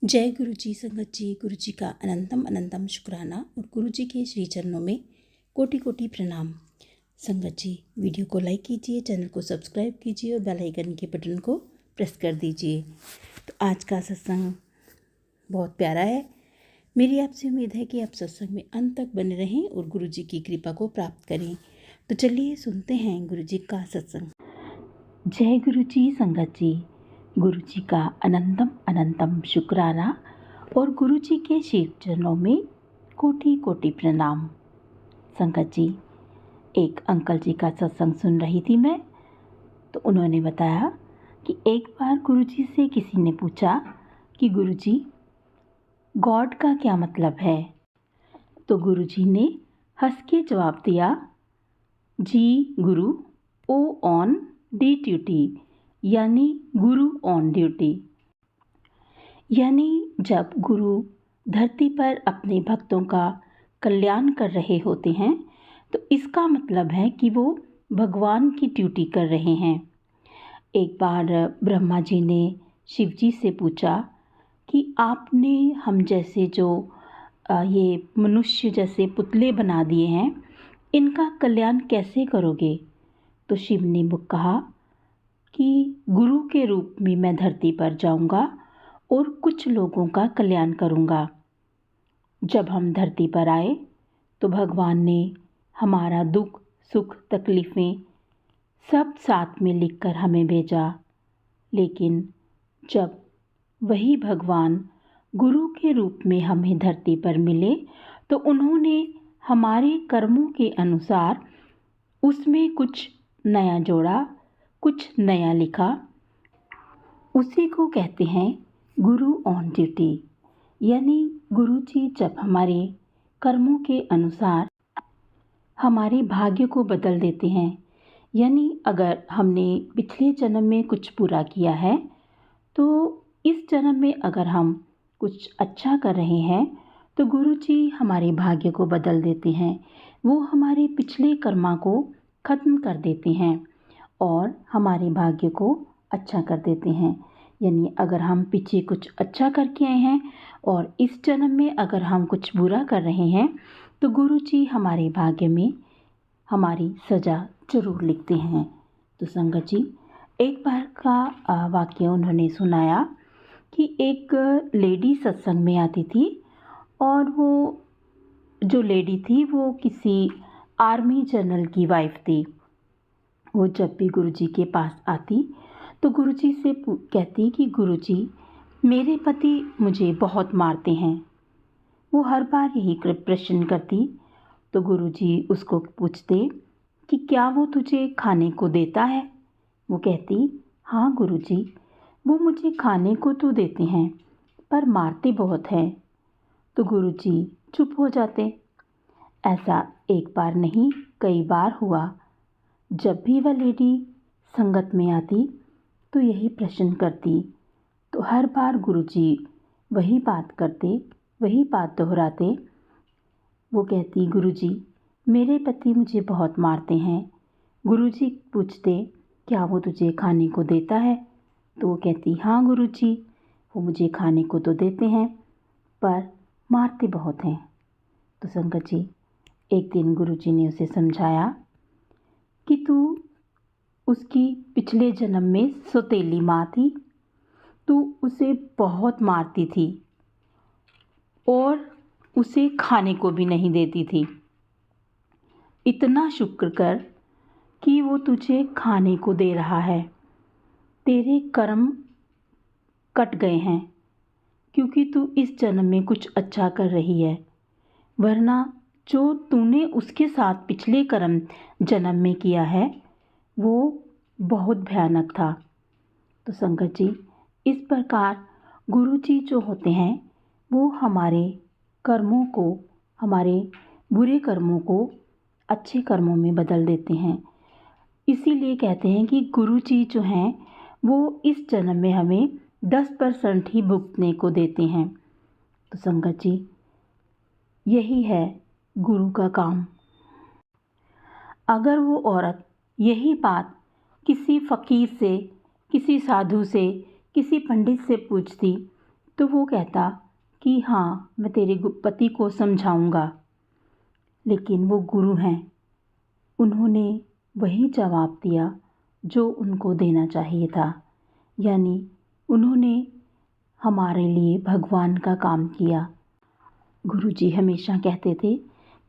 जय गुरु जी संगत जी। गुरु जी का अनंतम अनंतम शुक्राना और गुरु जी के श्री चरणों में कोटि कोटि प्रणाम। संगत जी, वीडियो को लाइक कीजिए, चैनल को सब्सक्राइब कीजिए और बेल आइकन के बटन को प्रेस कर दीजिए। तो आज का सत्संग बहुत प्यारा है। मेरी आपसे उम्मीद है कि आप सत्संग में अंत तक बने रहें और गुरु जी की कृपा को प्राप्त करें। तो चलिए सुनते हैं गुरु जी का सत्संग। जय गुरु जी संगत जी। गुरु जी का अनंतम अनंतम शुक्राना और गुरु जी के श्री चरणों में कोटि कोटि प्रणाम। संगत जी, एक अंकल जी का सत्संग सुन रही थी मैं, तो उन्होंने बताया कि एक बार गुरु जी से किसी ने पूछा कि गुरु जी, गॉड का क्या मतलब है। तो गुरु जी ने हंस के जवाब दिया, जी गुरु, ओ ऑन डी ड्यूटी, यानी गुरु ऑन ड्यूटी। यानी जब गुरु धरती पर अपने भक्तों का कल्याण कर रहे होते हैं तो इसका मतलब है कि वो भगवान की ड्यूटी कर रहे हैं। एक बार ब्रह्मा जी ने शिव जी से पूछा कि आपने हम जैसे जो ये मनुष्य जैसे पुतले बना दिए हैं, इनका कल्याण कैसे करोगे। तो शिव ने कहा कि गुरु के रूप में मैं धरती पर जाऊंगा और कुछ लोगों का कल्याण करूंगा। जब हम धरती पर आए तो भगवान ने हमारा दुख सुख तकलीफ़ें सब साथ में लिखकर हमें भेजा। लेकिन जब वही भगवान गुरु के रूप में हमें धरती पर मिले तो उन्होंने हमारे कर्मों के अनुसार उसमें कुछ नया जोड़ा, कुछ नया लिखा। उसी को कहते हैं गुरु ऑन ड्यूटी। यानी गुरु जी जब हमारे कर्मों के अनुसार हमारे भाग्य को बदल देते हैं। यानी अगर हमने पिछले जन्म में कुछ बुरा किया है तो इस जन्म में अगर हम कुछ अच्छा कर रहे हैं तो गुरु जी हमारे भाग्य को बदल देते हैं। वो हमारे पिछले कर्मा को ख़त्म कर देते हैं और हमारे भाग्य को अच्छा कर देते हैं। यानी अगर हम पीछे कुछ अच्छा करके आए हैं और इस जन्म में अगर हम कुछ बुरा कर रहे हैं तो गुरु जी हमारे भाग्य में हमारी सज़ा ज़रूर लिखते हैं। तो संगत जी, एक बार का वाक्य उन्होंने सुनाया कि एक लेडी सत्संग में आती थी और वो जो लेडी थी वो किसी आर्मी जनरल की वाइफ थी। वो जब भी गुरुजी के पास आती तो गुरुजी से कहती कि गुरुजी, मेरे पति मुझे बहुत मारते हैं। वो हर बार यही प्रश्न करती तो गुरुजी उसको पूछते कि क्या वो तुझे खाने को देता है। वो कहती, हाँ गुरुजी, वो मुझे खाने को तो देते हैं पर मारते बहुत हैं। तो गुरुजी चुप हो जाते। ऐसा एक बार नहीं कई बार हुआ। जब भी वह लेडी संगत में आती तो यही प्रश्न करती, तो हर बार गुरुजी वही बात करते, वही बात दोहराते। वो कहती, गुरुजी, मेरे पति मुझे बहुत मारते हैं। गुरुजी पूछते, क्या वो तुझे खाने को देता है। तो वो कहती, हाँ गुरुजी, वो मुझे खाने को तो देते हैं पर मारते बहुत हैं। तो संगत जी, एक दिन गुरुजी ने उसे समझाया कि तू उसकी पिछले जन्म में सौतेली माँ थी, तू उसे बहुत मारती थी और उसे खाने को भी नहीं देती थी। इतना शुक्र कर कि वो तुझे खाने को दे रहा है। तेरे कर्म कट गए हैं क्योंकि तू इस जन्म में कुछ अच्छा कर रही है, वरना जो तूने उसके साथ पिछले कर्म जन्म में किया है वो बहुत भयानक था। तो संगत जी, इस प्रकार गुरु जी जो होते हैं वो हमारे कर्मों को, हमारे बुरे कर्मों को अच्छे कर्मों में बदल देते हैं। इसीलिए कहते हैं कि गुरु जी जो हैं वो इस जन्म में हमें 10% ही भुगतने को देते हैं। तो संगत जी, यही है गुरु का काम। अगर वो औरत यही बात किसी फ़कीर से, किसी साधु से, किसी पंडित से पूछती तो वो कहता कि हाँ, मैं तेरे पति को समझाऊंगा। लेकिन वो गुरु हैं, उन्होंने वही जवाब दिया जो उनको देना चाहिए था, यानी उन्होंने हमारे लिए भगवान का काम किया। गुरुजी हमेशा कहते थे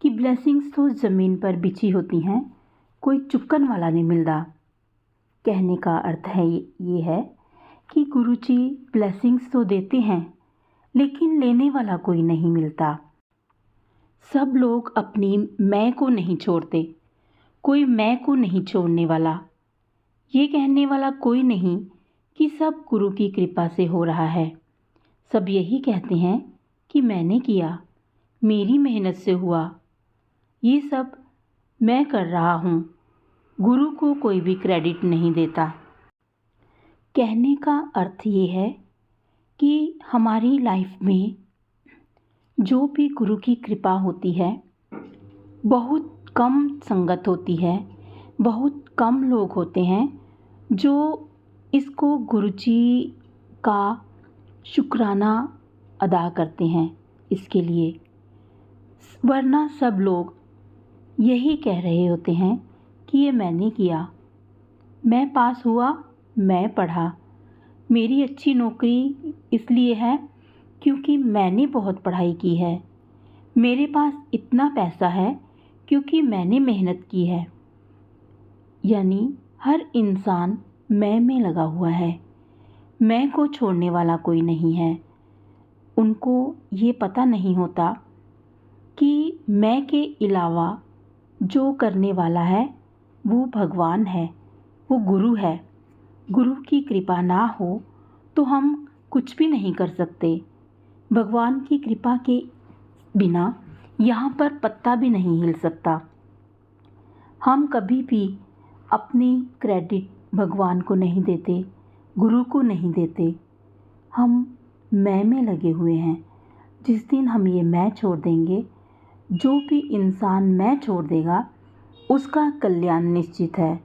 कि ब्लेसिंग्स तो ज़मीन पर बिछी होती हैं, कोई चुपकन वाला नहीं मिलता। कहने का अर्थ है ये है कि गुरुजी ब्लेसिंग्स तो देते हैं, लेकिन लेने वाला कोई नहीं मिलता। सब लोग अपनी मैं को नहीं छोड़ते, कोई मैं को नहीं छोड़ने वाला। ये कहने वाला कोई नहीं कि सब गुरु की कृपा से हो रहा है। सब यही कहते हैं कि मैंने किया, मेरी मेहनत से हुआ, ये सब मैं कर रहा हूँ। गुरु को कोई भी क्रेडिट नहीं देता। कहने का अर्थ ये है कि हमारी लाइफ में जो भी गुरु की कृपा होती है, बहुत कम संगत होती है, बहुत कम लोग होते हैं जो इसको गुरुजी का शुक्राना अदा करते हैं इसके लिए। वरना सब लोग यही कह रहे होते हैं कि ये मैंने किया, मैं पास हुआ, मैं पढ़ा, मेरी अच्छी नौकरी इसलिए है क्योंकि मैंने बहुत पढ़ाई की है, मेरे पास इतना पैसा है क्योंकि मैंने मेहनत की है। यानी हर इंसान मैं में लगा हुआ है, मैं को छोड़ने वाला कोई नहीं है। उनको ये पता नहीं होता कि मैं के अलावा जो करने वाला है वो भगवान है, वो गुरु है। गुरु की कृपा ना हो तो हम कुछ भी नहीं कर सकते। भगवान की कृपा के बिना यहाँ पर पत्ता भी नहीं हिल सकता। हम कभी भी अपनी क्रेडिट भगवान को नहीं देते, गुरु को नहीं देते। हम मैं में लगे हुए हैं। जिस दिन हम ये मैं छोड़ देंगे, जो भी इंसान मैं छोड़ देगा उसका कल्याण निश्चित है।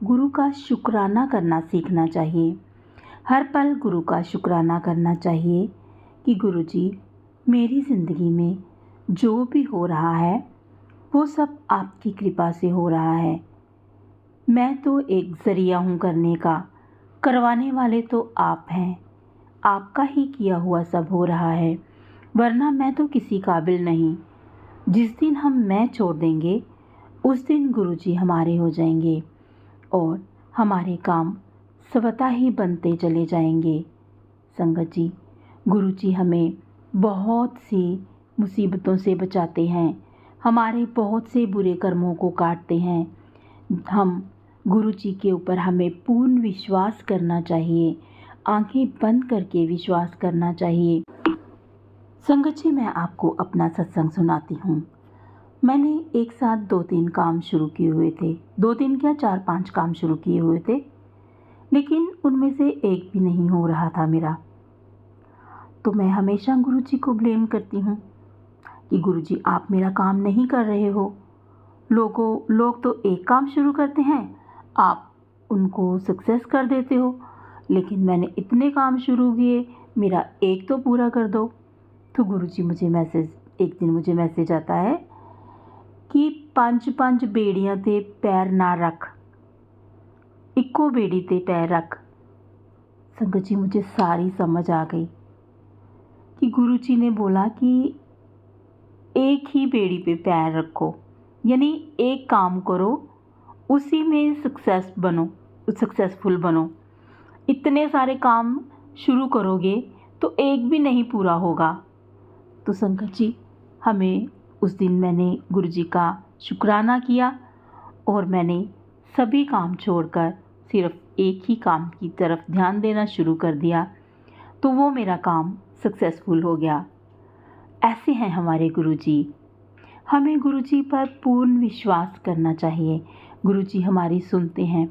गुरु का शुक्राना करना सीखना चाहिए। हर पल गुरु का शुक्राना करना चाहिए कि गुरुजी, मेरी ज़िंदगी में जो भी हो रहा है वो सब आपकी कृपा से हो रहा है। मैं तो एक ज़रिया हूँ करने का, करवाने वाले तो आप हैं। आपका ही किया हुआ सब हो रहा है, वरना मैं तो किसी काबिल नहीं। जिस दिन हम मैं छोड़ देंगे उस दिन गुरुजी हमारे हो जाएंगे और हमारे काम स्वतः ही बनते चले जाएंगे। संगत जी, गुरुजी हमें बहुत सी मुसीबतों से बचाते हैं, हमारे बहुत से बुरे कर्मों को काटते हैं। हम गुरुजी के ऊपर हमें पूर्ण विश्वास करना चाहिए, आंखें बंद करके विश्वास करना चाहिए। संगत जी, मैं आपको अपना सत्संग सुनाती हूँ। मैंने एक साथ 2-3 काम शुरू किए हुए थे, 2-3 क्या 4-5 काम शुरू किए हुए थे, लेकिन उनमें से एक भी नहीं हो रहा था मेरा। तो मैं हमेशा गुरुजी को ब्लेम करती हूँ कि गुरुजी आप मेरा काम नहीं कर रहे हो। लोग तो एक काम शुरू करते हैं, आप उनको सक्सेस कर देते हो, लेकिन मैंने इतने काम शुरू किए, मेरा एक तो पूरा कर दो। तो गुरुजी एक दिन मुझे मैसेज आता है कि 5 बेड़ियां ते पैर ना रख, इक्को बेड़ी ते पैर रख। संगत जी, मुझे सारी समझ आ गई कि गुरुजी ने बोला कि एक ही बेड़ी पे पैर रखो, यानी एक काम करो, उसी में सक्सेसफुल बनो। इतने सारे काम शुरू करोगे तो एक भी नहीं पूरा होगा। तो संगत जी, उस दिन मैंने गुरुजी का शुक्राना किया और मैंने सभी काम छोड़कर सिर्फ एक ही काम की तरफ ध्यान देना शुरू कर दिया, तो वो मेरा काम सक्सेसफुल हो गया। ऐसे हैं हमारे गुरुजी। हमें गुरुजी पर पूर्ण विश्वास करना चाहिए। गुरुजी हमारी सुनते हैं।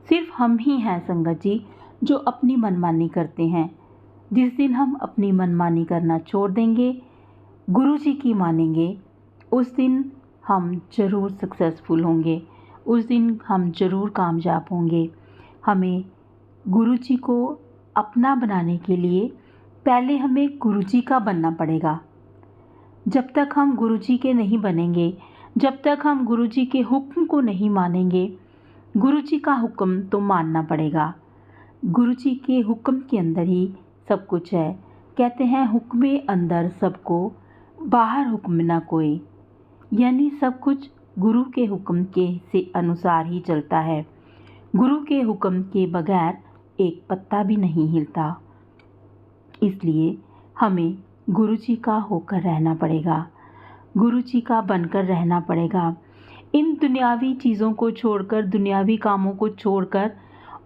सिर्फ हम ही हैं संगत जी जो अपनी मनमानी करते हैं। जिस दिन हम अपनी मनमानी करना छोड़ देंगे, गुरुजी की मानेंगे, उस दिन हम ज़रूर सक्सेसफुल होंगे, उस दिन हम ज़रूर कामयाब होंगे। हमें गुरुजी को अपना बनाने के लिए पहले हमें गुरुजी का बनना पड़ेगा। जब तक हम गुरुजी के नहीं बनेंगे, जब तक हम गुरुजी के हुक्म को नहीं मानेंगे, गुरुजी का हुक्म तो मानना पड़ेगा। गुरुजी के हुक्म के अंदर ही सब कुछ है। कहते हैं हुक्मे अंदर सबको, बाहर हुक्म ना कोई। यानी सब कुछ गुरु के हुक्म के से अनुसार ही चलता है। गुरु के हुक्म के बगैर एक पत्ता भी नहीं हिलता। इसलिए हमें गुरुजी का होकर रहना पड़ेगा, गुरुजी का बनकर रहना पड़ेगा। इन दुनियावी चीज़ों को छोड़कर, दुनियावी कामों को छोड़कर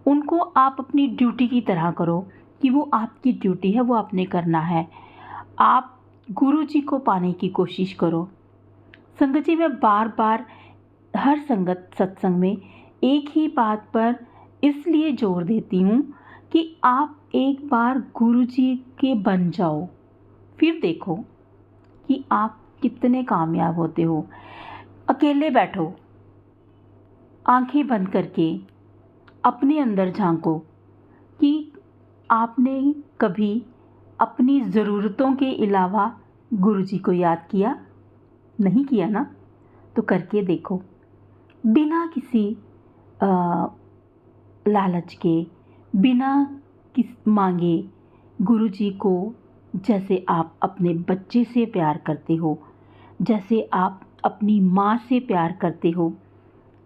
उनको आप अपनी ड्यूटी की तरह करो कि वो आपकी ड्यूटी है, वो आपने करना है। आप गुरुजी को पाने की कोशिश करो। संगत जी, मैं बार बार हर संगत सत्संग में एक ही बात पर इसलिए जोर देती हूँ कि आप एक बार गुरुजी के बन जाओ, फिर देखो कि आप कितने कामयाब होते हो। अकेले बैठो, आंखें बंद करके अपने अंदर झांको कि आपने कभी अपनी ज़रूरतों के अलावा गुरुजी को याद किया? नहीं किया ना? तो करके देखो, बिना किसी लालच के, बिना किस मांगे गुरुजी को जैसे आप अपने बच्चे से प्यार करते हो, जैसे आप अपनी माँ से प्यार करते हो,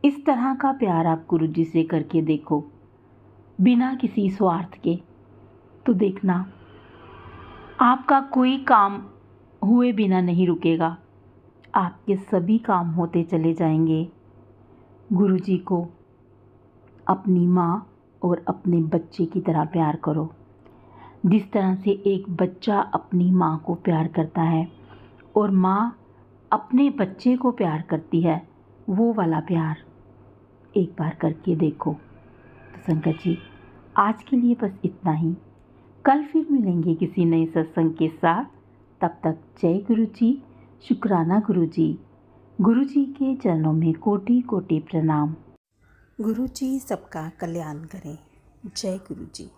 इस तरह का प्यार आप गुरुजी से करके देखो, बिना किसी स्वार्थ के। तो देखना आपका कोई काम हुए बिना नहीं रुकेगा, आपके सभी काम होते चले जाएंगे। गुरुजी को अपनी माँ और अपने बच्चे की तरह प्यार करो। जिस तरह से एक बच्चा अपनी माँ को प्यार करता है और माँ अपने बच्चे को प्यार करती है, वो वाला प्यार एक बार करके देखो। तो संगत जी, आज के लिए बस इतना ही। कल फिर मिलेंगे किसी नए सत्संग के साथ। तब तक जय गुरु जी, शुक्राना गुरु जी। गुरु जी के चरणों में कोटि कोटि प्रणाम। गुरु जी सबका कल्याण करें। जय गुरु जी।